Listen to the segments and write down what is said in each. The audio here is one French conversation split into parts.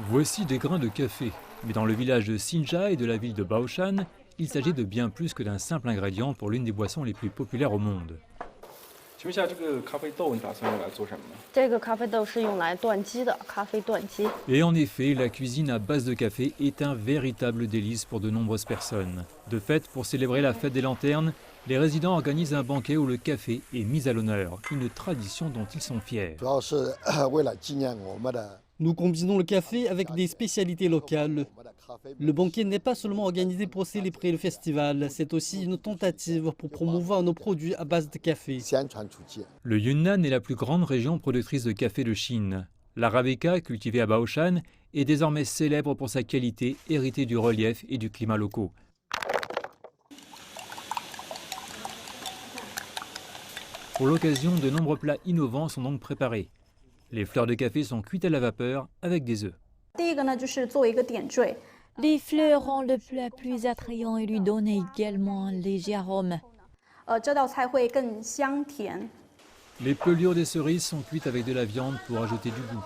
Voici des grains de café. Mais dans le village de Xinjia et de la ville de Baoshan, il s'agit de bien plus que d'un simple ingrédient pour l'une des boissons les plus populaires au monde. 请问一下，这个咖啡豆你打算用来做什么呢？这个咖啡豆是用来炖鸡的，咖啡炖鸡。Et en effet, la cuisine à base de café est un véritable délice pour de nombreuses personnes. De fait, pour célébrer la fête des lanternes, les résidents organisent un banquet où le café est mis à l'honneur, une tradition dont ils sont fiers. 主要是为了纪念我们的 Nous combinons le café avec des spécialités locales. Le banquet n'est pas seulement organisé pour célébrer le festival, c'est aussi une tentative pour promouvoir nos produits à base de café. 宣传出去。 Le Yunnan est la plus grande région productrice de café de Chine. L'arabica, cultivée à Baoshan, est désormais célèbre pour sa qualité, héritée du relief et du climat locaux. Pour l'occasion, de nombreux plats innovants sont donc préparés. Les fleurs de café sont cuites à la vapeur avec des œufs. 第一个呢，就是作为一个点缀， Les fleurs rendent le plat plus attrayant et lui donnent également un léger arôme. 这道菜会更香甜。 Les pelures des cerises sont cuites avec de la viande pour ajouter du goût.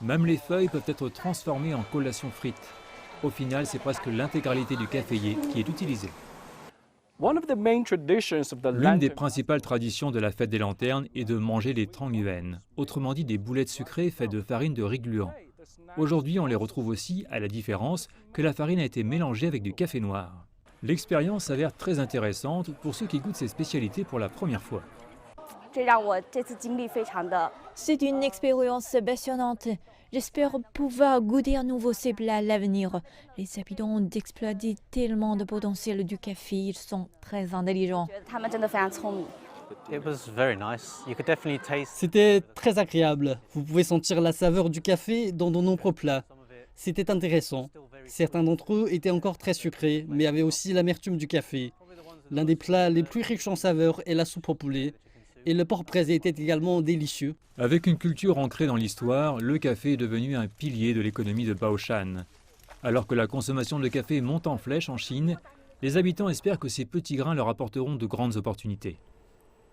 Même les feuilles peuvent être transformées en collations frites. Au final, c'est presque l'intégralité du caféier qui est utilisée. One of the main traditions of the L'une des lantern principales traditions de la fête des lanternes est de manger les trangyuan, autrement dit des boulettes sucrées faites de farine de riz gluant. Aujourd'hui, on les retrouve aussi, à la différence que la farine a été mélangée avec du café noir. L'expérience s'avère très intéressante pour ceux qui goûtent ces spécialités pour la première fois. 这让我这次经历非常的 C'est une expérience passionnante. J'espère pouvoir goûter à nouveau ces plats à l'avenir. Les habitants ont exploité tellement de potentiel du café, ils sont très intelligents. 觉得他们真的非常聪明。 It was very nice. You could definitely taste. C'était très agréable. Vous pouvez sentir la saveur du café dans de nombreux plats. C'était intéressant. Certains d'entre eux étaient encore très sucrés, mais avaient aussi l'amertume du café. L'un des plats les plus riches en saveur est la soupe au poulet. Et le porc braisé était également délicieux. Avec une culture ancrée dans l'histoire, le café est devenu un pilier de l'économie de Baoshan. Alors que la consommation de café monte en flèche en Chine, les habitants espèrent que ces petits grains leur apporteront de grandes opportunités.